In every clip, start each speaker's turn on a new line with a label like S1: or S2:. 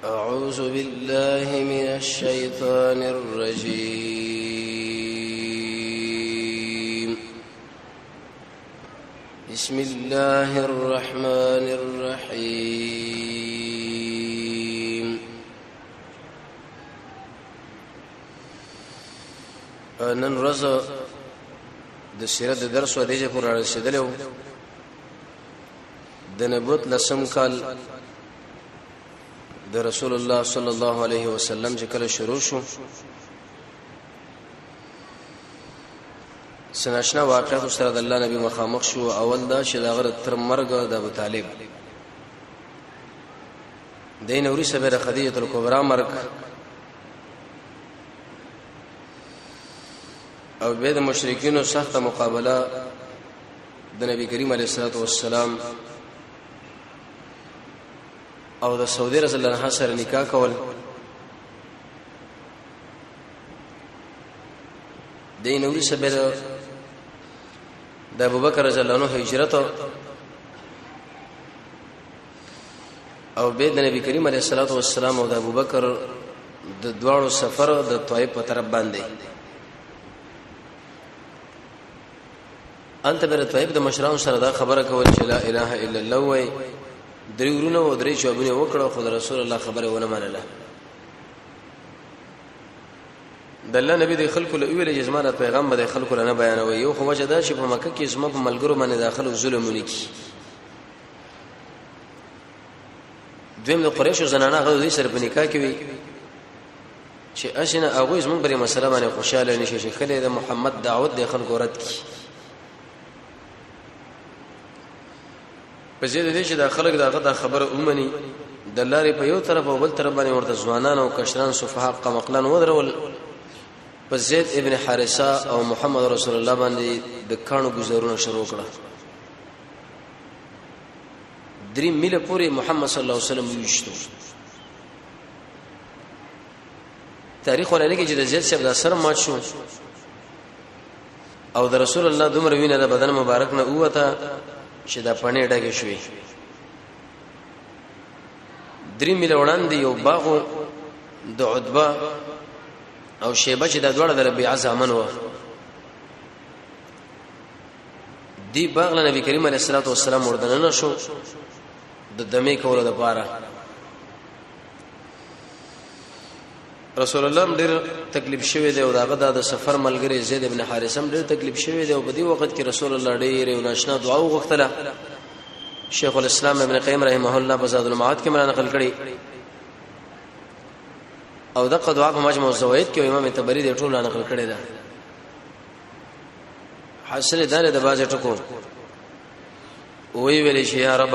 S1: أعوذ بالله من الشيطان الرجيم بسم الله الرحمن الرحيم نن ورځ د سیرت درس و دیجه پر رسیدلو د نبوت لسم کال د رسول الله صلی الله علیه وسلم چې کله شروع شو سناشنا واقعات سره د الله نبی مخامخ شو. اول دا چې دا غره تر مرګ د ابو طالب دین اوري سبه خدیجه الکبرى مرګ او به د مشرکینو سخت مقابله د نبی کریم علیه الصلاه والسلام او د سعودي رسول الله سره نکاح کول دین اوري سبه د ابوبکر رضی الله عنه هجرت او به د نبی کریم علیه الصلاه والسلام او د ابوبکر د دواړو سفر د طائف په طرف باندې انت بر طائف د مشران سره دا خبره کول چې لا اله الا الله وای دریورونه او درې چوبونه وکړه خو رسول الله خبره ونه منله. د الله نبی د خلکو له ویل جسمانه پیغام به خلکو نه بیانوي یو خو وجه دا چې په مکه کې زما په ملګرو باندې داخله ظلمونه کی دیم د قریش زنانه غوډي سره په نکاح کې وي چې اشنه هغه زمون بری مسله باندې خوشاله نشي چې کله د محمد دعوت د خلکو رد کی په زیاده دي چې د خلک دغه خبره اومني د لارې په یو طرف او بل طرف باندې ورته ځوانان او کشران صفحه قمقلن ودرول په زید ابن حارثه او محمد رسول الله باندې د کانو گزارونه شروع کړه. 3 میله پورې محمد صلی الله علیه وسلم یوشتو تاریخ ولري چې د زید صاحب د سر مات شو او د رسول الله دومره وینه د بدن مبارک نه اوته چې دا پڼې ډکه شوې. 3 میله وړاندې یو باغ د عتبه او شیبه چې د دوړه د ربيعه زامن و دی باغ له نبی کریم علیه الصلاه والسلام وردننه شو د دمه کولو لپاره. رسول الله ډېر تکلیف شوی دی او داغه د سفر ملګری زید ابن حارثه ډېر تکلیف شوی دی او په دې وخت کې رسول الله ډېر یو ناشنا دعا وغوښتله. شیخ الاسلام ابن قیم رحمه الله په زاد المعاد کې نقل کړي او دغه دعا په مجموع الزوائد کې امام طبری د ټول نقل کړي ده. حاصل دار د باز ټکو وی ویل شي یا رب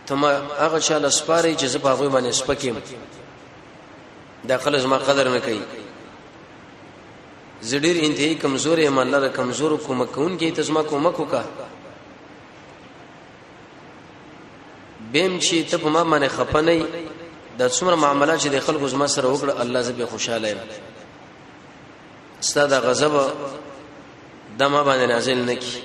S1: تما هغه چاله سپاري چې زه په هغه باندې سپکیم دا خلک ما قدر نه کوي زډیر انتهایی کمزور یم الله کمزور کوم کون کې تاسو ما کومک وکا بیم چې ته په ما باندې خپنی د څومره معاملات چې د خلکو زما سره وکړه الله زبې خوشاله یم ستاد غضب د ما باندې نازل نکي.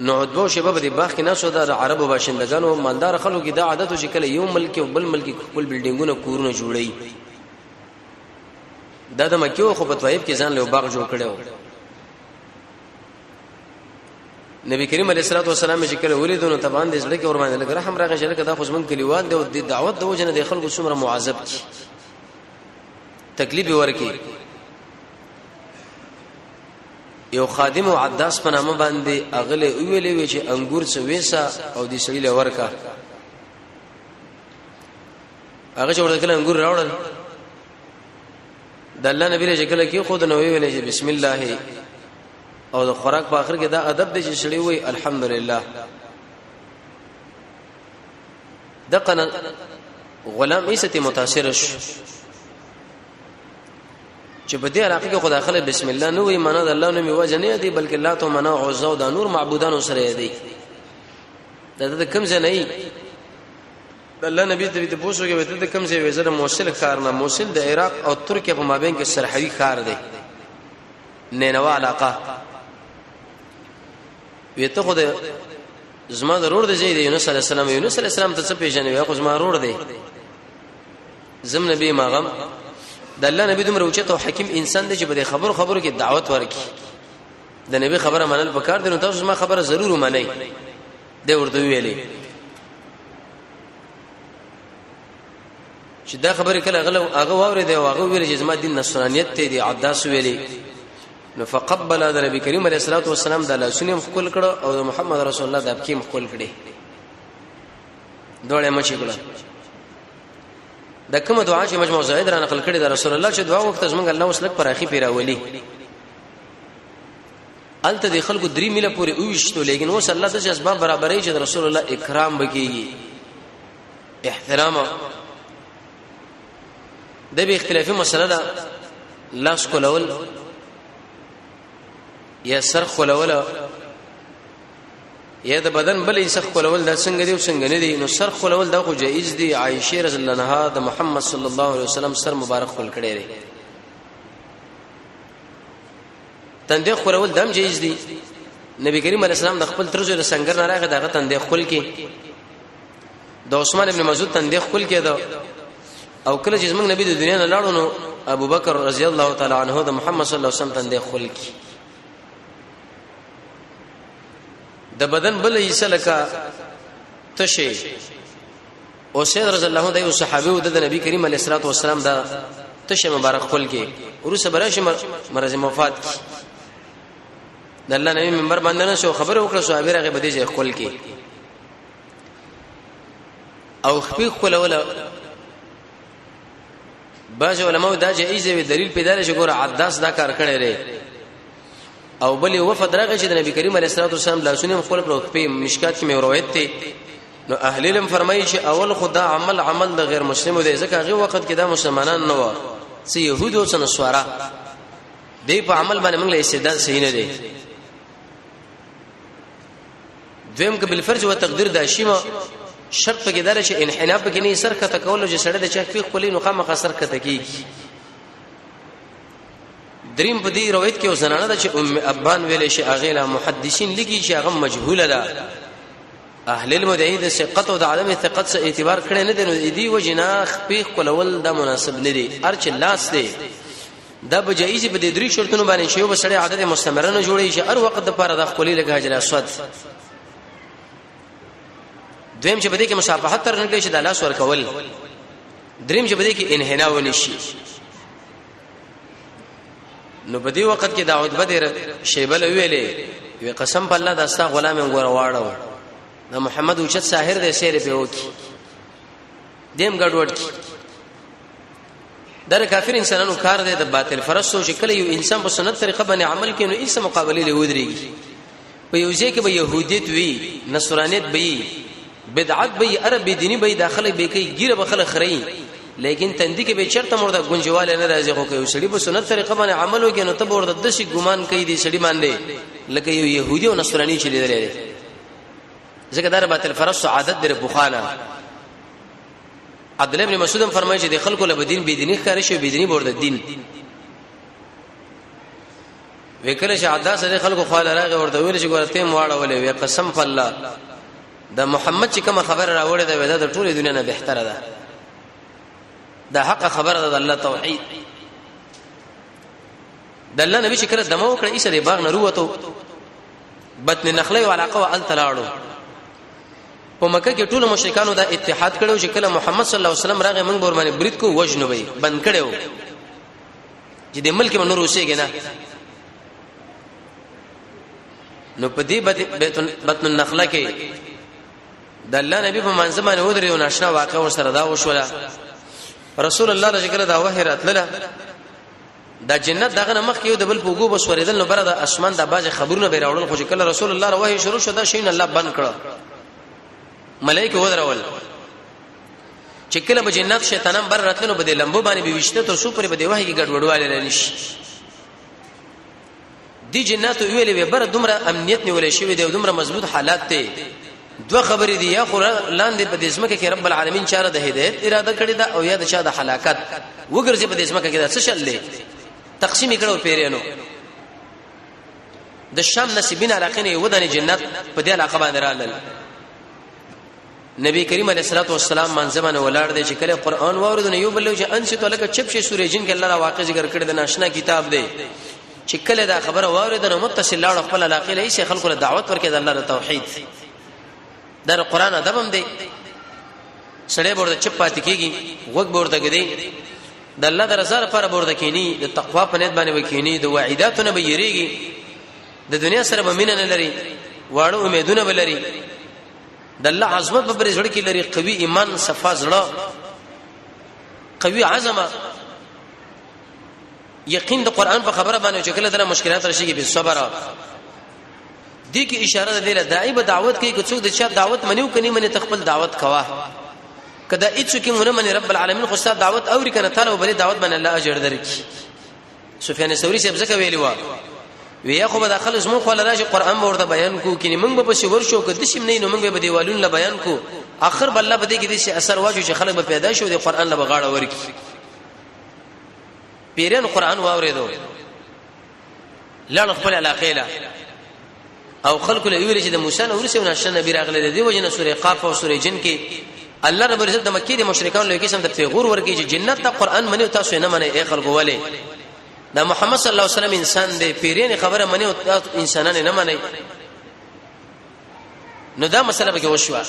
S1: نو عدبو شباب دی باغ کې ناسو د عربو باشندگانو مالدار خلکو کې دا عادت چې کله یو ملک او بل ملک خپل بلډینګونه کورونه جوړي دا د مکه خو په طائف کې ځان له باغ جوړ کړو. نبی کریم علیه الصلاه والسلام چې کله ولیدونو تبان دې زړه کې ور باندې لګ رحم راغی چې دا خو زمون کلیوان دی او د دعوت د وجنه د خلکو څومره معذب کی تکلیف ورکی. یو خادم او عداس په نامه باندې اغله ویلې وی چې انګور څه وېسا او دې سړي له ورکا هغه چې ورته کله انګور راوړل د الله نبی رجه کله کې خود نو ویلې چې بسم الله او د خوراک په اخر کې دا ادب دې چې سړي وي الحمدلله. دقنا غلام ایسته متاثر شو چې په دې علاقه کې خدای خلک بسم الله نو وي معنا د الله نوم وجه نه دی بلکې الله تو معنا عزا او د نور معبودانو سره دی دا د کوم ځای نه د الله نبی ته پوښتنه کوي ته کوم ځای وزره موصل کار نه موصل د عراق او ترکیه په مابین کې سرحدي کار دی نینوا علاقه ویته خو د زما ضرور دی زید یونس علی السلام. یونس علی السلام ته څه پیژنې خو زما ضرور دی. زم نبی ماغم د الله نبی دومره اوچت او حکیم انسان دی چې به خبرو کې دعوت ورکړي. د نبی خبره منل پکار دي. نو تاسو ما خبره ضرور ومنئ. دی ورته ویلي چې دا خبره کله هغه واوري دی او هغه ویل چې زما دین نصرانیت ته دی. عداس ویلي نو فقبل د نبی کریم علیه الصلاه والسلام د لاسونو خپل کړه او د محمد رسول الله د ابکیم خپل کړي. دوړې مچې کړه. د کوم دعا چې مجموع زائد را نقل کړي د رسول الله چې دعا وخت زمونږ الله وسلک پر اخی پیراولي الته د خلکو 3 میله پورې اوښتو. لیکن اوس الله د اسباب برابرې چې د رسول الله اکرام وکړي احترام. د به اختلافي مسله ده لاس کولول یا سر کولول یا د بدن بل یې سر کولول دا څنګه دی او څنګه نه دی. نو سر کولول دا خو جایز دی. عائشه رضی الله عنها د محمد صلی الله علیه وسلم سر مبارک خل کړي لري. تندې خورول دم جایز دي. نبی کریم علیه السلام د خپل ترزو د سنگر نه راغی دغه تندې خل کې د عثمان ابن مسعود تندې خل کې دا او کله چې زمونږ نبی د دنیا نه لاړو نو ابو بکر رضی الله تعالی عنہ د محمد صلی الله علیه وسلم تندې خل کې د بدن بل حصہ لکه تشه او سید رضی الله عنه د صحابه او د نبی کریم علیه الصلاه والسلام دا تشه مبارک خل کې ورسه براشه مرز وفات د الله نبی منبر باندې نه شو خبر وکړه صحابه راغه بده ځای خل کې او خپل خلوله. بعض علماء دا جایز وی دلیل پیدا لشي ګوره عداس دا کار کړی لري او بلی وفد راغی چې د نبی کریم علیه الصلاه والسلام لاسونه خپل په مشکات کې مې روایت ته. نو اهل علم فرمایي چې اول خدا عمل د غیر مسلمو دی ځکه هغه وخت کې دا مسلمانان نه و چې يهود او نصارا دی په عمل باندې موږ له استدلال صحیح نه دی. دویم ک بالفرج او تقدیر د شیمه شرط کې دار چې انحناف کې نه سر کته کول چې سړی د چا په خپل نو خامخ سر کته کیږي. دریم په دې روایت کې وسنانه ده چې ام ابان ویلې شي اغه محدثین لګي چې هغه مجهوله ده. اهل المدعی ثقت او د عدم ثقت څخه اعتبار کړي نه دي. نو دې وجنا خپل کولول د مناسب نه دي. ارچ لاس دی دا به جایز به د درې شرطونو باندې شی وبسړی عادت مستمره نه جوړي شي هر وخت د پاره د خپل لګ حجر اسود. دویم چې بده کې مصافحت تر نه شي د لاس ور کول. دریم چې بده کې انحناء ونشي. نو په دې وخت کې داود بدر شیبل ویلې وی قسم په الله داستا غلام غوړ واړو دا محمد اوچت ساحر دې سیر په وکی دیم ګډوډ کی در کافر انسانانو کار دی د باطل فرسو چې کله یو انسان په سنت طریقه باندې عمل کوي نو ایسه مقابله له ودرېږي. په یو ځای کې به يهودیت وي نصرانیت وي بدعت وي عرب دیني وي داخله به کوي ګیره به خلک خړی لیکن تندې کې به چرته مرده گنجواله نه راځي خو کوي سړي په سنت طریقه باندې عمل وکړي نو ته ورته د شي ګمان کوي دي سړي باندې لکه یو يهودي او نصراني چې لیدل ځکه دا باطل فرس عادت در بوخانه. عبد الله ابن مسعود فرمایي چې د خلکو له بدین بيدینی ښکار شي بيدینی ورته دین وکړه چې عداس د خلکو خپل راغه ورته ویل چې ګورته مواړه ولې وي قسم په الله د محمد چې کوم خبر راوړې ده د ټوله دنیا نه بهتره ده. دا حق خبره ده د الله توحید. د الله نبی چې کله دمو کړ ایسه د باغ نه وروته بطن نخله او علاقه ال تلاړو په مکه کې ټول مشرکانو دا اتحاد کړو چې کله محمد صلی الله علیه وسلم راغی موږ ورمانه برید کو وجنه وي بند کړو چې د ملک منور اوسېږي نه. نو په دې بطن النخله کې د الله نبی په منځ باندې ودرې او ناشنا واقع ور سره دا وشوله. رسول الله رضی الله دا وحی راتله دا جنت دغه مخ کې د بل پوغو بس ورېدل نو بره د اسمان د باج خبرونه به راوړل خو چې کله رسول الله وحی شروع شو دا شین الله بند کړ ملائکه ودرول چې کله به جنت شیطانان بر راتلنو بده لمبو باندې به وشته تر سو پرې بده وحی کې ګډوډواله لنیش دی جنات ویلې به بر دومره امنیت نیولې شوی دی دومره مضبوط حالات ته دو خبرې دي یا لاندې په دې اسمه کې رب العالمین چاره د هدایت اراده کړې ده او یا د چا د هلاکت وګرځي په دې اسمه کې دا څه شل دی تقسیم کړو پیرانو د شام نصیبین علاقې نه ودانې جنت په دې علاقه باندې رالل نبی کریم علیه الصلاه والسلام منځمنه ولاړ دی چې کله قران واوریدنه یو بل چې انس ته لکه چپ شي سورې جن کې الله را واقع ذکر کړی د ناشنا کتاب دی چې کله دا خبره واوریدنه متصل لاړ خپل علاقه له هیڅ خلکو له دعوت ورکړي د الله د توحید در قران ادبم دی سړی ورته چپ پاتې کیږي وګ ورته کېږي د الله د رضا لپاره ورته کینی د تقوا په نیت باندې وکینی د وعیداتونه به یریږي د دنیا سره به مینه نه لري واړو امیدونه به لري د الله عظمت په بری زړه کې لري قوي ایمان صفا زړه قوي عزمه یقین د قران په خبره باندې چې کله دغه مشکلات راشي به صبر دي کې اشاره ده له دایبه دعوت کوي چې څوک د چا دعوت منیو کني منی تخپل دعوت کوا کدا اڅ کې مونږ من رب العالمین خو ستاسو دعوت اوري کنه تعالی وبلی دعوت باندې الله اجر درکې سفیان ثوری صاحب زکه ویلی و وی خو به داخل زمو خو لراجه قران ورته بیان کو کینی موږ به شور شو کده شم نه نو موږ به دیوالون له بیان کو اخر بل الله بده کې دې اثر واجو چې خلک به پیدا شو د قران له بغاړه ورکی پیران قران واوریدو لاړ خپل علاقه له او خلق له ویل چې د موسی نو ورسې ونشه نبی راغله دی وجنه سوره قاف او سوره جن کې الله رب العزت د مکی د مشرکان له قسم د پیغور ورکی چې جنت ته قران منی تاسو نه منی اے خلکو ولې دا محمد صلی الله علیه وسلم انسان دی پیرین خبره منی او انسانان نه منی نو دا مسله به وشوا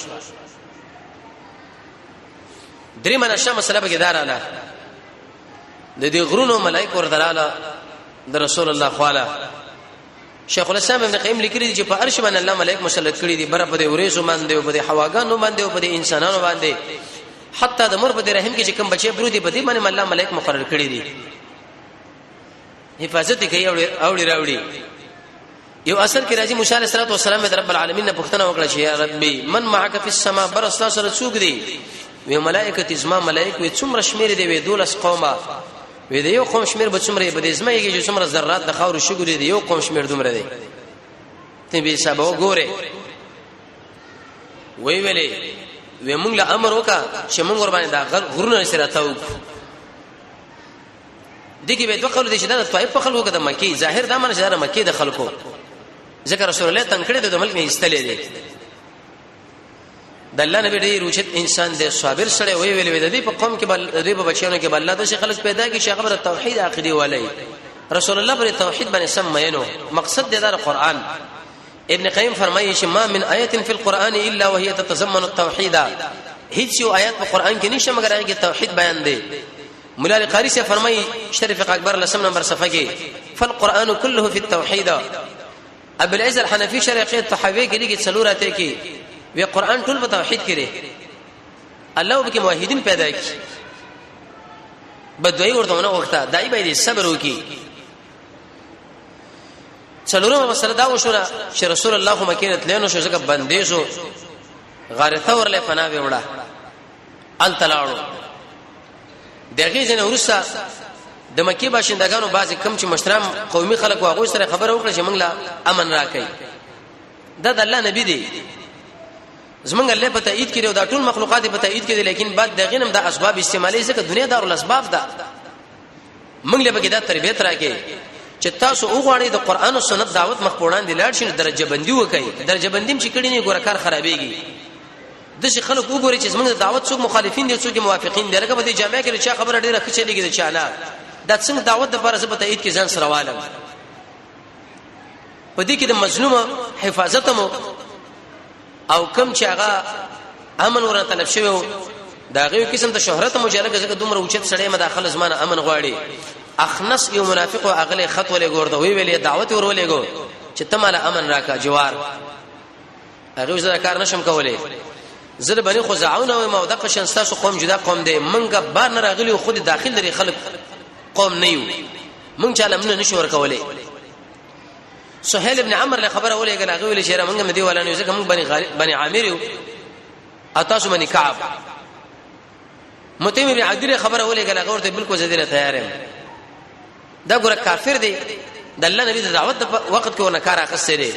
S1: درې منشه مسله به داراله د دې غرونو ملائکه ورته د رسول الله خواله شیخ الاسلام ابن قیم لیکلی چې په عرش باندې الله ملائک مسلط کړي دي بر په دې ورېزو باندې او په دې هواګانو باندې او په دې انسانانو باندې حتی د مر په دې رحم کې چې کوم بچي برودي په دې باندې الله ملائک مقرر کړي دي حفاظت کوي اوړي راوړي یو اصل کې راځي موسی علیه السلام د رب العالمین نه پوښتنه وکړه چې یا ربي من معك في السماء بر استا سره څوک دي وی ملائکه ازما ملائک وی څومره شمیر دی وی دولس قومه وی د یو قوم شمیر به څومره به د ازما یږي چې څومره ذرات د خاور شګولې دی یو قوم شمیر دومره دی ته به حساب وګوره وی ویلې وی موږ له امر وکا چې موږ ور باندې دا غرونه سره تاو دغه به دوه قول دي چې دا طائف په خلکو کې د مکی ظاهر دا معنی چې دا مکی د خلکو ذکر رسول الله تنکړه د ملک نه استلې دي د الله نبی ډیر اوچت انسان دی صابر سره وی ویلې د دې په قوم کې بل دې په بچیانو کې بل الله د خلک پیدا کی چې خبره توحید عقیده ولای رسول الله پر توحید باندې سمینو مقصد د قرآن ابن قیم فرمایي چې ما من آیه فی القرآن الا وهي تتضمن التوحید هیڅ یو آیت په قرآن کې نشته مگر هغه توحید بیان دی مولا القاری سے فرمایي شریف اکبر لسم نمبر صفحه کې فالقرآن كله في التوحید ابو العز الحنفی شریعه تحوی کې لګي څلورته کې وی قرآن ټول په توحید کې لري الله وبکه موحدین پیدا کی بدوی ورته نو وخته دای به صبر وکي څلورمه مسله دا وشوره چې رسول الله مکه تلنو شو څنګه بندیشو غار ثور له پناه وړه ان تلاړو دغه جن ورسا د مکی باشندگانو بعضی کم چې مشترم قومي خلک واغوي سره خبر وکړه چې موږ لا امن راکړي دا د الله نبی دی زمونږ الله په تایید کړي او دا ټول مخلوقات په تایید کړي لیکن بعد دغه نم د اسباب استعمالي ځکه دنیا دار الاسباب ده موږ له بګی دا تربیت راکې چې تاسو وګورئ د قران او سنت دعوت مخپوران دي لاړ شي درجه بندي وکړي درجه بندیم چې کړي نه ګورکار خرابېږي د شي خلک وګوري چې زمونږ د دعوت څوک مخالفین دي څوک موافقین دي لکه په دې جامع کې چې خبره ډیره ښه چلیږي د چانه دا څنګه دعوت د فرض په تایید کې ځان سره والم په دې کې د مظلوم حفاظت مو او کم چې هغه امن ورته طلب شوی دا غوي قسم ته شهرت مجرد ځکه دومره اوچت سړی مداخله زمانه امن غواړي اخنس یو منافق او اغله خط ولې ګورده وی ویلې دعوت ورولې ګو چې تماله امن راکا جوار هغه زړه کار نشم کولای زړه بني خزاعون او مودق شنستاسو قوم جدا قوم دی منګه بار نه راغلی خود داخل لري خلق قوم نه یو مونږ چاله من نشو ور کولای سهيل ابن عمرو له خبره ولې غلا غوي شهره منګه مدي ولا نه ځکه موږ بني عامر یو اتاسو بني کعب متیم ابن عدی خبره ولې غلا غورته بالکل زديره تیار یم دا ګره کافر دی د الله نبی د دعوت وخت کې ونه کار اخستې دی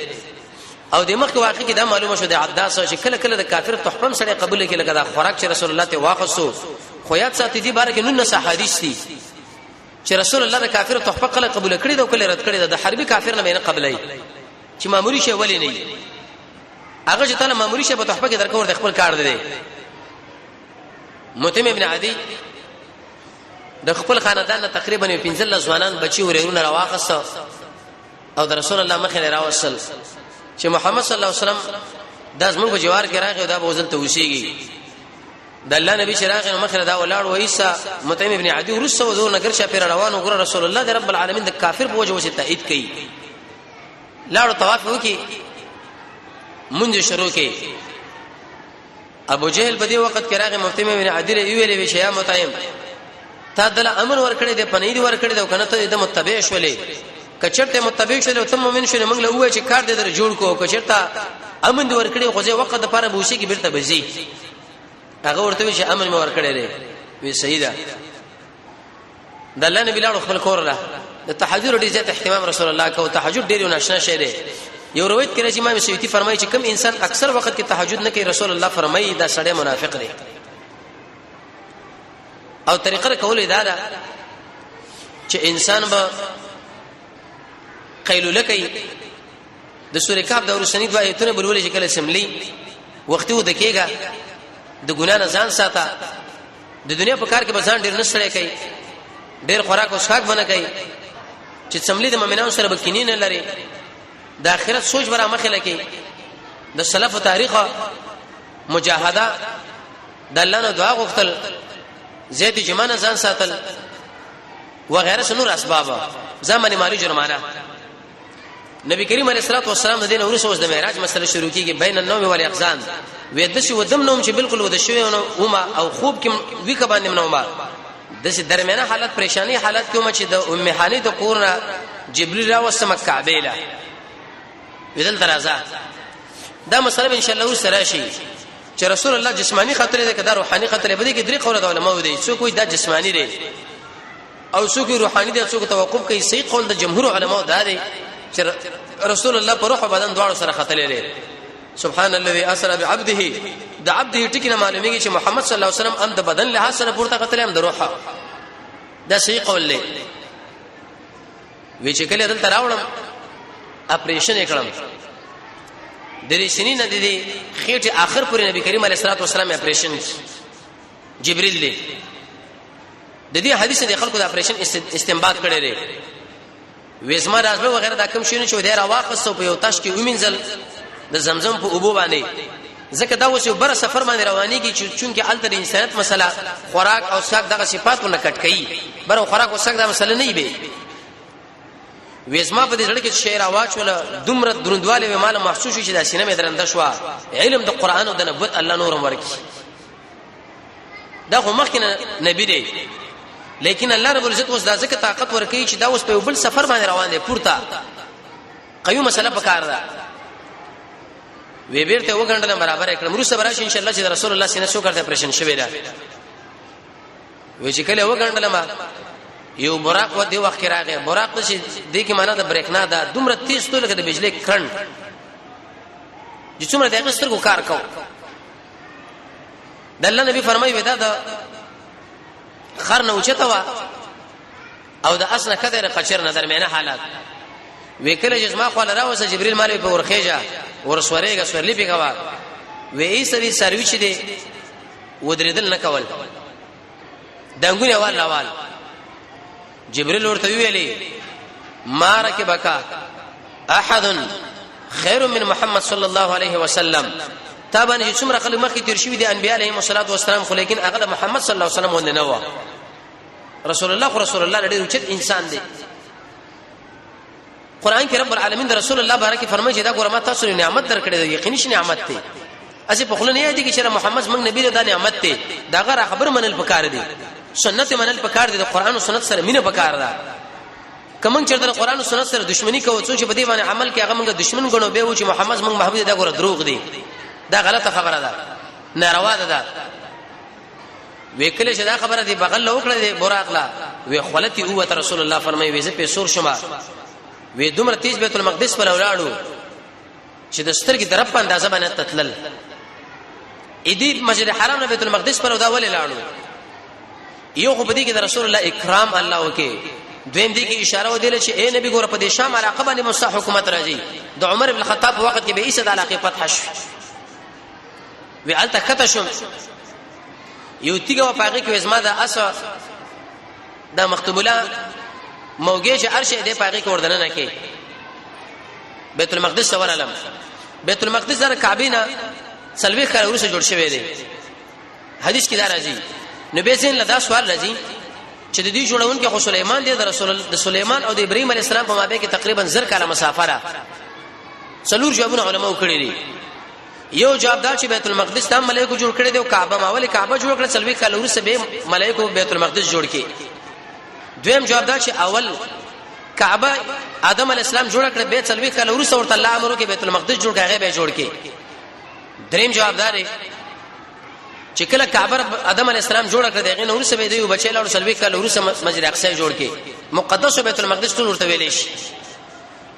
S1: او د مخ واقع کې دا معلومه شو د عداس چې کله کله د کافر تحفم سره قبول کې لګا خوراک چې رسول الله ته واخصو خو یاد ساتي دي بار کې نن حدیث دي چې رسول الله د کافر تحفه کله قبول کړي دا کله رد کړي دا د حربي کافر نه نه قبلای چې ماموري شی ولې نه هغه چې تعالی ماموري شه په تحفه کې درکور د خپل کار دی. متیم ابن عدی د خپل خاندان تقریبا 15 ځوانان بچي ورېرونه راواخص او د رسول الله مخې راوصل چې محمد صلی الله علیه وسلم د زموږ په جوار کې راغی دا بوزل ته وسیږي. د الله نبی شراغه مخې دا ولاړ وایسا متیم ابن عدی ورسو ودور نګر شه پیر روان وګره رسول الله د رب العالمین د کافر په وجه وسه تایید کړي. لاړو طواف وکي منځ شروع کړي. ابو جهل په دې وخت کې راغی متیم ابن عدی ویلې وی شیا متیم تا دل امر ورکړې د پنید ورکړې د کنه ته د متبع شولې کچرته متبع شولې ته مؤمن شولې موږ له وای چې کار دې در جوړ کو کچرته امن دې ورکړې خو ځې وخت د پاره بوشي کې بیرته بزي. هغه ورته وی چې امن مې ورکړې لري وی سیدا د الله نبی لاړو خپل کور له د تهجد ډیر زیات اهتمام رسول الله کو. تهجد ډیر ناشنا شی دی. یو روایت کې راځي امام سیوطي فرمایي چې کوم انسان اکثر وخت کې تهجد نه کوي رسول الله فرمایي دا سړی منافق دی. او طریقه کول دا ده چې انسان به قیلوله کوي د سورې کهف د ورسنی د آیتونو بلولې چې کله سملی وخت و دکېګا د ګنا نه ځان ساته د دنیا په کار کې به ځان ډیر نشړې کوي ډیر خوراک او څښاک باندې کوي چې سملی د مؤمنانو سره بکینین لري د آخرت سوچ برا مخه لکې د سلف تاریخ مجاهده د الله نه دعا غوښتل زید جمانه ځان ساتل وغيرها سنور اسباب زماني مالی جرمانه. نبی کریم علیه الصلاه والسلام د دین ورسوس د معراج مسله شروع کیږي بین النوم والاحزان وې د شي ودم نوم چې بالکل ود شوی او ما او خوب کې وی ک باندې نوم د شي درمیانه حالت پریشانی حالت کې چې د ام هانی د قرن جبريل را وسم کعبه له ودل درازه دا مسله ان شاء الله سره شي چې رسول الله جسمانی خطر دی که دا روحاني خطر دی. بده کې درې قول د علماء دي څوک وي دا جسمانی دی او څوک روحاني دی څوک توقف کوي. صحیح قول د جمهور علماء دا دی چې رسول الله په روح او بدن دواړو سره خطر لري. سبحان الذي اسرى بعبده د عبده ټکینه معلومیږي چې محمد صلی الله علیه وسلم ام د بدن له سره پورته خطر هم د روح دا صحیح قول دی. وی چې کله دلته راوړم اپریشن وکړم د دې سنین د دې خېټه اخر پورې نبی کریم علیه الصلاه والسلام اپریشن جبريل دی. د دې حدیث د خلکو د اپریشن استنباط کړي لري وېزما راځو وغیرہ دا کوم شي چې د راواخصو په یو تاش کې ومنځل د زمزم په اوبو باندې ځکه دا اوس یو بر سفر باندې روانيږي چې چونکه الته د انسانیت مسله خوراک او څښاک دغه صفاتونه کټ کړي بر خوراک او څښاک دا مسله نه وي. وېزما په دې ځړ کې شعر आवाज ولا دومره دروندواله مال محسوس شي چې د سینې مې درنده شو علم د قران او د نبوت الله نورم ورکی دا خو مخکنه نبی دی لیکن الله رب العزت اوس دا ځکه طاقت ورکړي چې دا اوس په بل سفر باندې روان دي پورته قیوم مسله پکار ده وی بیرته وګڼل برابر کړم روسه براشي ان شاء الله چې رسول الله سینه شو کړته پرشن شوی دا وی چې کله وګڼل ما یو براق و دی وخت کې راغی براق نشي د کی معنا د بریکنا دا دومره تیز تو لکه د بجلی کرنټ چې څومره د اغستر کو کار کو د الله نبی فرمایي ودا د خر نه اوچته وا او د اسنه کده قچر نه درمیانه حالات وکله جسمه خو راوسه جبريل مالوي په ورخېجا ورسورېګه سورلی پیګوا وې سړي سروي دي ودریدل نه کول دنګونه وال جبريل ورته ویلي ما ركبك احد خير من محمد صلى الله عليه وسلم تابن چې څومره خلک مخکې تیر شوی دي انبياء عليهم الصلاه والسلام خو لیکن هغه محمد صلی الله علیه وسلم ونه نو رسول الله ډېر اوچت انسان دی. قران کې رب العالمین د رسول الله بارک فرمایي چې دا ګورما تاسو نعمت درکړې دی یقیني ش نعمت دی اسی په خلنه یادي کې چې محمد موږ نبی دا نعمت دی دا غره خبر منل پکار دی سنت منل پکار دی د قران او سنت سره مینه پکار ده. کوم چې د قران او سنت سره دښمنی کوي څو چې په دې باندې عمل کې هغه موږ دښمن غنو به و چې محمد موږ محبوب دی دا ګوره دروغ دی دا غلطه خبره ده ناروا ده وکله چې دا خبره دی بغل وکړه دی براقلا وی خلتی هو رسول الله فرمایي وی زه په سور شمه وی دومره تیز بیت المقدس پر ولاړو چې د سترګې درپ په اندازه باندې تتلل اې مسجد حرام نه بیت المقدس پر دا ولې لاړو یو خو بدی کې د رسول الله اکرام الله وکي دویم دي کې اشاره ودیله چې اے نبی ګور په دې شام علاقه باندې مصح حکومت راځي د عمر ابن الخطاب په وخت کې به ایسد علاقه فتح شو وعلت کتشم یو تیګه په هغه کې ازما د اسا د مختومله موګه چې ارشه دې په هغه کې وردن نه کې بیت المقدس ورالم بیت المقدس در کعبینا سلوي کال ورسره جوړ شوی دی حدیث کې دا راځي نبی زین لدا سوال راځي چې د دې جوړون کې خو سليمان دی د رسول د سليمان او د ابراهيم عليه السلام په مابین کې تقریبا زر کاله مسافه را څلور جوابونه علماء کړی دي یو جواب دا چې بیت المقدس تام ملائکه جوړ کړی دی او کعبه ماوله کعبه جوړ کړل سلوي کال ورسره به ملائکه بیت المقدس جوړ کړي دویم جواب دا چې اول کعبه آدم علی السلام جوړ کړ به سلوي کال ورسره ورته الله امر کې بیت المقدس جوړ کړي به جوړ کړي دریم جواب دا دی چې کله کعبه آدم علی السلام جوړ کړ دغه نور څه به دی بچی له سلوي کله ورسره مسجد اقصی جوړ کې مقدس بیت المقدس ټول ورته ویل شي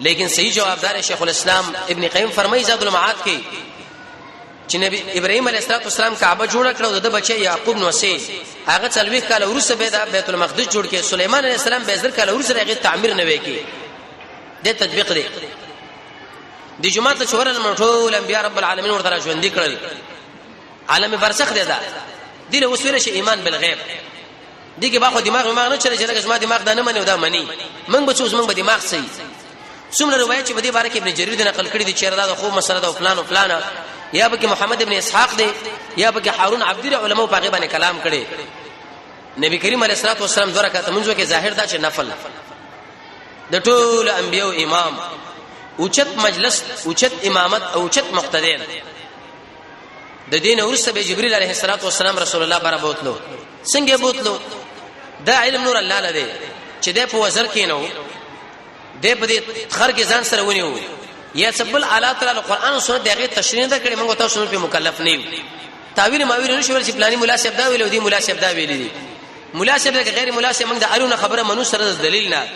S1: لیکن صحیح جواب دار شیخ الاسلام ابن قیم فرمایي زاد المعاد کې چې نبی ابراهيم عليه السلام کعبه جوړ کړو د بچی یعقوب نو سي هغه سلوي کله ورسره به د بیت المقدس جوړ کې سليمان عليه السلام به زر کله ورسره هغه تعمیر نه وکي د تطبیق دی د جمعه ته شورل مټول انبیاء رب العالمین ورته ژوند کړل عالم برزخ دی دا دی له وسوله شي ایمان بالغیب دی کې باخو دماغ نه چره چې لکه ما دماغ دا نه مني دا مني من به څوس من به دماغ سي څومره روایت چې په دې باره کې ابن جرير نقل کړی دی چې دا د خو مسله دا فلان او فلان یا به کې محمد ابن اسحاق دی یا به کې هارون عبدی علماء په غیبه کلام کړي نبی کریم علیه الصلاه والسلام دوه رکعات منځو کې ظاهر دا چې نفل د ټول انبیو امام اوچت مجلس اوچت امامت او اوچت مقتدین د دین ورسره به جبريل عليه السلام رسول الله بره بوتلو څنګه بوتلو دا علم نور الله لده چې د په وزر کې نو د په دې خر کې ځان سره ونیو یا سبل اعلی تعالی قرآن او سنت دغه تشریح ده کړي موږ تاسو په مکلف نه یو تعویل ماویل نشو ول چې پلاني مناسب دا ویل او دی مناسب دا ویل دي مناسب ده غیر مناسب موږ د ارونه خبره منو سره دلیل نه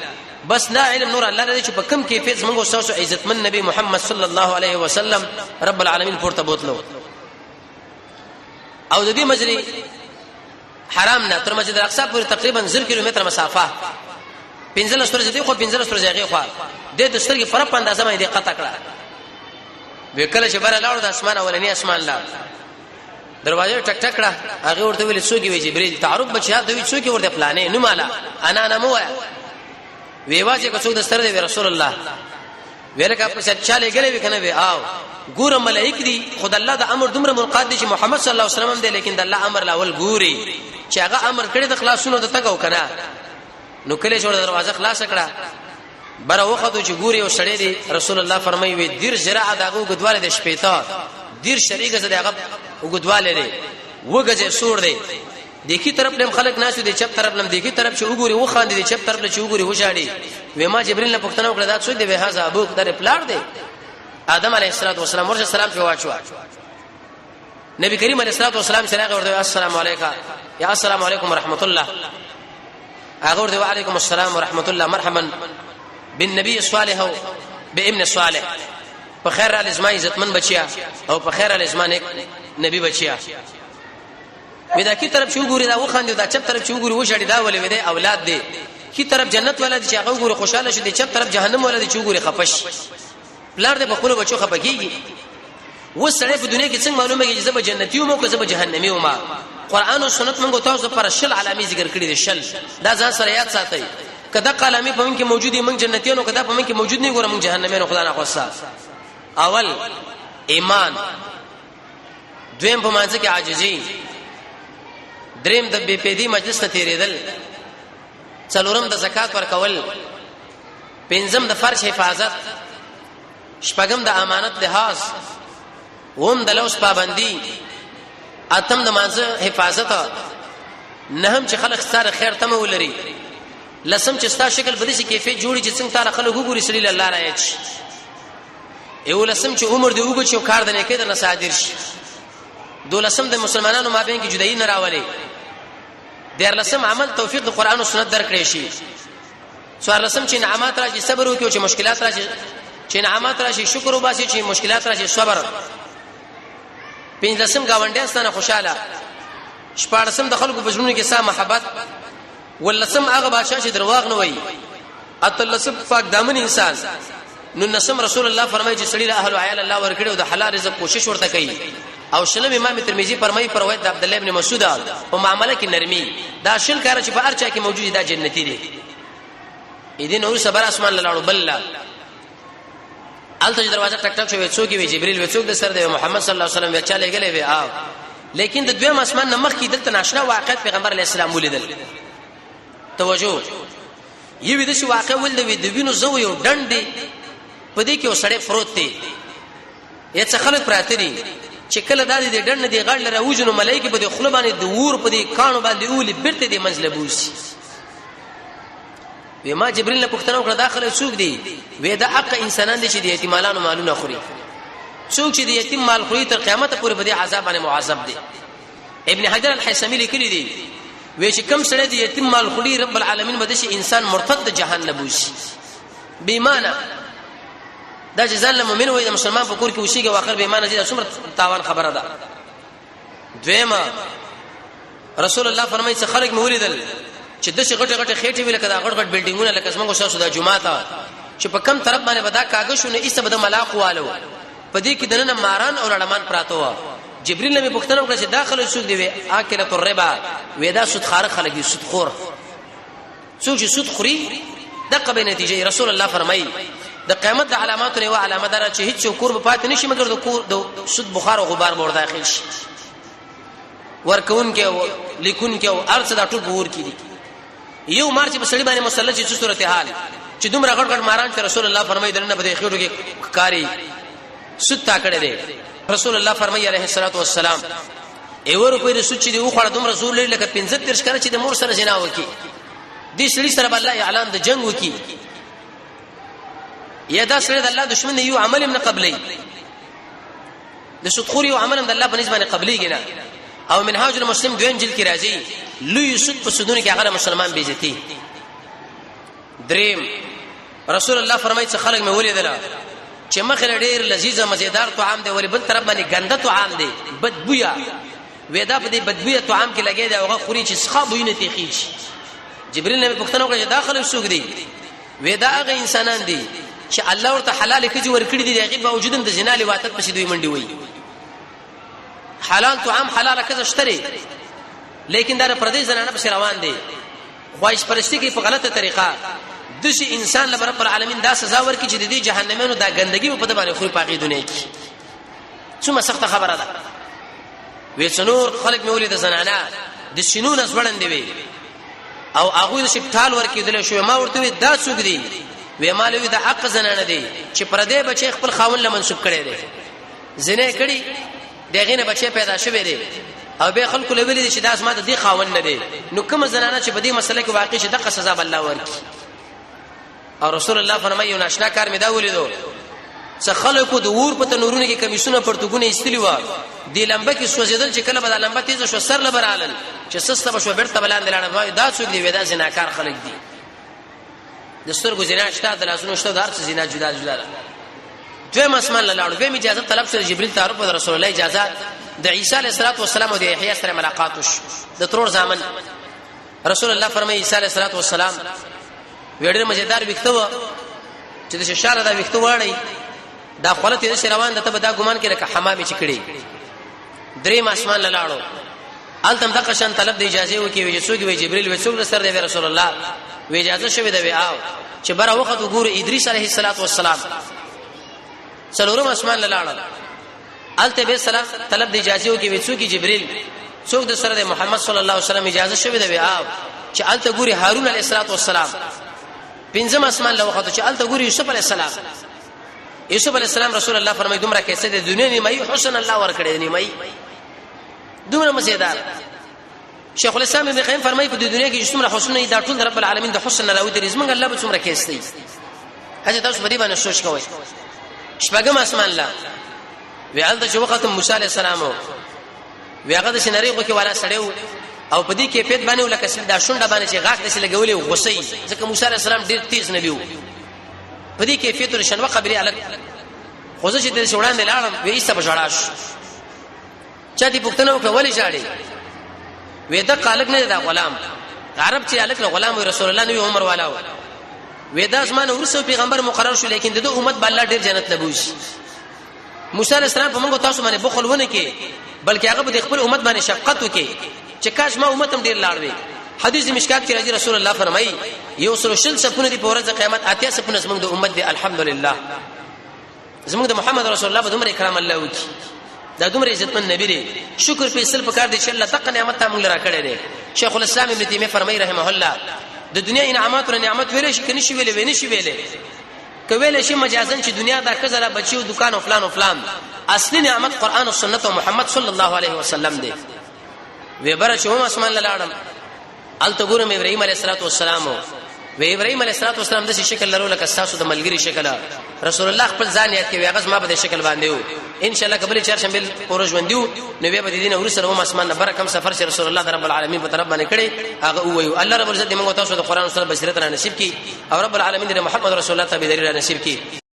S1: بس لا علم نور الله لده چې په کم کیفیت موږ تاسو عزتمن نبی محمد صلی الله علیه وسلم رب العالمین پورته بوتلو او د دې مجری حرام نه تر مسجد الاقصی پورې تقریبا 0 کیلومتر مسافه 15 سترګې دی خو 15 سترګې خو د سترګې فرق په اندازه باندې قطع کړه وکړه چې بره لاړو د اسمان اولنی اسمان لا دروازه ټک ټک کړه هغه ورته ویل څوک وی جبريل تعارف بچا دوی څوک ورته پلانې نو مالا انا مو وی واځه کو څوک د ستر دی رسول الله ورکه په چاله غلې وکنه وی آو ګور ملائک دي خدای الله د امر دومره منقاد دي چې محمد صلی الله علیه وسلم دی لیکن د الله امر لاول ګوري چې هغه امر کړی د خلاصونو د تګو کنه نو کله چې دروازه خلاص کړه بره وخت چې ګوري او سړی دی رسول الله فرمایي وی دیر زراعه دغه ګدواله د شپېتا دیر شریکه زده هغه ګدواله دی وګځه سور دی دیکي طرف لم خلق ناشو دي چپ طرف لم دیکي طرف چې وګوري و خان دي چپ طرف له چې وګوري وشاړي وې ما جبريل نه پښتنه وکړه دا څوک دی به هاذا ابو در پلار دی آدم علیه السلام ورته سلام په واچو نبی کریم علیه السلام سره ورته السلام علیکم یا السلام علیکم ورحمت الله هغه ورته وعلیکم السلام ورحمت الله مرحبا بالنبي الصالح او بابن صالح په خیر الاسماء عزتمن بچیا او په خیر الاسماء نبی بچیا ودا کی طرف شو ګوري دا وخاندي دا چپ طرف شو ګوري وشړي دا ولې ودا اولاد دي کی طرف جنت ولادي چې هغه ګوري خوشاله شي دي چپ طرف جهنم ولادي چې ګوري خپش لار دې په خپل بچو خپکیږي وسړې په دنیا کې څنګه معلومه کیږي چې زب جنتی او زب جهنمی او ما قران او سنت موږ تاسو پر شل علامه ذکر کړی دي شل دا ځان سره یاد ساتي کدا قلمي په من کې موجودي موږ جنتیانو کدا په من کې موجود نه ګورم موږ جهنميانو خدای نه خوسا اول ایمان دویم په مانځ کې عاجزي دریم د بی پېدی مجلس ته تیرېدل څلورم د زکات ورکول پنځم د فرش حفاظت شپږم د امانت لحاظ اوم د لوس پابندي اتم د مانځ حفاظت نهم چې خلک ستاره خیر تم ولري لسم چې ستا شکل بدشي کیفیت جوړي چې څنګه تعالی خلک وګوري صلی الله علیه ایو لسم چې عمر دی وګ چې کار د نه کې د نصادر شي دولسم د مسلمانانو مابین کې جدایي نه راولي دیر لسم عمل توفیق د قران او سنت درکړي شي څوار لسم چې نعمت راځي صبر وکړي چې مشکلات راځي چې نعمت راشي شکر وباسي چې مشکلات راشي صبر پنځلسم گاونډیان ستنه خوشاله شپږلسم د خلکو په ژوند کې سم محبت ولسم هغه بادشاہ چې درواغ نه وایي اتلسب پاک دامن انسان نو نسم رسول الله فرمایي چې سړي له اهل عیال الله ورکړي او د حلال رزق کوشش ورته کوي. او شلم امام ترمذی فرمایي پر روایت د عبد الله ابن مسعود او معاملې کې نرمي دا شل کار چې په هر چا کې موجود دا جنتی دي. اذن اور صبر اسمان لاړو بل الته دروازه ټک ټک شوې څوک وی جبريل وی څوک د سر د محمد صلی الله علیه وسلم چا لګلې وی آو لیکن د دویم اسمان نمخ کې دلته ناشنا واقعیت پیغمبر علی السلام ولیدل. توجه یوه د شي واقع ولد وی د وینو زو یو ډنډي پدې کې وسړې پروت دی یا څه خلک پراته دي چې کله د دې ډنډ دی غړ لره وجنو ملایکی په دې خله باندې د ور په دې کانو باندې اولي بیرته دې منځله بوسي. وما جبريل له پښتنو کړه داخله څوک دی وې دا حق انسانان دي چې د یتیمانو مالونه خوري. څوک چې د یتیم مال خوري تر قیامت پورې به د عذاب باندې معذب دي. ابن حجر الحیثمی لیکلی دی وې چې کم سره د یتیم مال خوري رب العالمین به شي انسان مرتد جهنم بوشي بیمانه دا جزاء المؤمن وې د مسلمان په کور کې وشيږي واخر بیمانه دي څومره تاوان خبره ده. دویمه رسول الله فرمایي چې خلک موریدل چې د شغټه غټه خېټې ویل کړه غټ غټ بلډینګونه لکه څنګه شاسو د جمعه ته چې په کم طرف باندې ودا کاغذونه ایسه بده ملاق والو په دې کې دنه ماران او لړمان پراته و. جبريل نبی پښتنو کړه چې داخله سوق دی اکله الربا ودا سود خار خلک دي سود خور څوک چې سود خوري دغه به نتیجه رسول الله فرمایي د قیامت د علاماتو نه و علامه دار چې هیڅ کور به پات نشي مګر د کور د سود بخار او غبار به داخل شي ورکون کې لیکون کې او ارڅ د ټوب ور کې دي. یو مارچ په سړي باندې مسلط چې صورت حال چې دومره غټ غټ ماران چې رسول الله فرمایي دنه په خېټو کې کاری سود تا کړی دی. رسول الله فرمایي عليه الصلاه والسلام ایور په رسول چې دی خو دومره زور لري لکه 15 کړه چې د مور سره جنا وکي دې سړي سره الله اعلان د جنگ وکي یا دا سړي د الله دشمن یو عمل من قبلي د سودخوري او عمل د الله په نسبت قبلي ګنا او منهاج المسلم دویم جلد کې راځي لوی سود په سودونه کې هغه مسلمان بیزتی. دریم رسول الله فرمایي چې خلک مې ولیدل چې مخله ډیر لذیذه مزیدار طعام دی ولی بل طرف باندې ګنده طعام دی بدبویا ودا په دې بدبویا طعام کې لګي دی هغه خوري چې ښه بوینه تخیج. جبريل نبی پښتنو کې داخله سوق دی ودا هغه انسانان دي چې الله ورته حلال کړي ورکړي دي هغه باوجود د زنا لواتت په دوی منډي وي. حلال طعام حلال کزه شتري لیکن دا پردیس زنانه په روان دي خواهش پرستی کې په غلطه طریقه د شي انسان لپاره رب العالمین دا سزا ورکړي چې د دې جهنمونو دا ګندګي په دبانې خوري پاقي دنیا کې څومره سخت خبره ده. وې څنور خلک مولید زنانه د شنون اسوړندې وي او هغه د شپټال ورکېدل شو ما ورته دا څوک دي وې مالوي د حق زنانه دي چې پردې بچي خپل خاون له منسوب کړي دي زنه کړي دغه نه بچي پیدا شوی دي او به خلکو لویل دي چې دا اسمه د دې خاون نه دي نو کوم زنانه چې په دې مسله کې واقع شي دغه سزا الله ورکړي. او رسول الله فرمایي ناشنا کار مې دا ولیدو څه خلکو د ور په تنورونه کې کمیسونه پرتګونه استلی و دی لمبه کې سوځیدل چې کله به لمبه تیز شو سر لبرالل چې سسته بشو بیرته بلاندې لاړ دا څوک دی ودا زناکار خلک دي د سترګو زنا شته د لاسونو شته د هر څه زنا جدا جدا ده. دویم اسمان لاړو به اجازه طلب سره جبريل تعرف د رسول الله اجازه د عيسى عليه السلام او د يحيى سره ملاقات وش د ترور ځامن رسول الله فرمایي عيسى عليه السلام وړر مزیدار وکتو چې د شاله دا وکتو وړي دا خپلته د روان د ته دا ګمان کې لکه حمامي چکړي. دریم اسمان لاړو التم دغه شان طلب د اجازه وکي وي چې وي جبريل وي څوک سره د رسول الله وی اجازه شوی دی او چې بره وخت وګوره ادریس علیه السلام څلورم اسمان لاله الته به سلام طلب د اجازه وکي وي څوک جبريل څوک د سره د محمد صلی الله علیه وسلم اجازه شوی دی او چې الته ګوري هارون علیه السلام پنځم اسمان له وخت چې الته ګوري یوسف علیه السلام رسول الله فرمایي دومره کیسه د دنیا نیمه حسن الله ور کړی نیمه دومره مزیدار. شیخ الاسلام ابن قیم فرمایي په دنیا کې څومره حسن دا ټول رب العالمین د حسن راوي د رزمن الله به څومره کیسه دی هغه تاسو په دې باندې سوچ کوئ. شپږم اسمان لا ویل د وخت موسی علیه السلام ویغه د شنریغو کې والا سړیو او په دې کیفیت باندې ولکه دا شونډه باندې چې غاښ دې لګولې غصې ځکه موسی علیه السلام ډیر تیز نبی وو په دې کیفیت له شنو خبري الګ خوځه چې د شوړان لاړم وې ایسته بشاړاش چا دې پښتنو کولې شاړي وې دا قالک نه دا غلام عرب چې الګ غلام رسول الله نبی عمر والا وې دا اسمان ورسو پیغمبر مقرر شو لیکن دغه امت به الله ډیر جنت لبوش موسی علیہ السلام په موږ تاسو باندې بخل ونه کې بلکې هغه به خپل امت باندې شفقت وکي چې کاش ما امت هم ډیر لاړوي حدیث مشکات کې راځي رسول الله فرمایي یو سره شل سپونه دی په ورځ قیامت اتیا سپونه زموږ د امت دی الحمدلله زموږ د محمد رسول الله په دومره کرام الله وکي دا دومره عزتمن نبی دی شکر په سل پکار دی چې الله تک نعمت ته موږ را کړی دی شیخ الاسلام ابن تیمیه فرمایي رحمه الله د دنیا انعامات او نعمت ویلې شي کني شي ویلې ونی شي ویلې کویل شي مجازن چې دنیا دا کزره بچیو دکان او فلان او فلان اصلي نعمت قران او سنت او محمد صلی الله علیه وسلم دی وی بر شوم اسمان لاړم الته ګورم ابراهيم عليه السلام و ابراهيم عليه السلام د شکل لرو لکه تاسو د ملګری شکل رسول الله خپل ځان یاد کوي هغه ما په شکل باندې و ان شاء الله قبل چهارشنبه پروژ وندیو نو بیا به دینه ورسره هم اسمان نه برکم سفر چې رسول الله رب العالمین په طرف باندې کړي هغه وایو الله رب عزت موږ تاسو د قران او سنت بصیرت را نصیب کړي او رب العالمین د محمد رسول الله تابعداري را نصیب کړي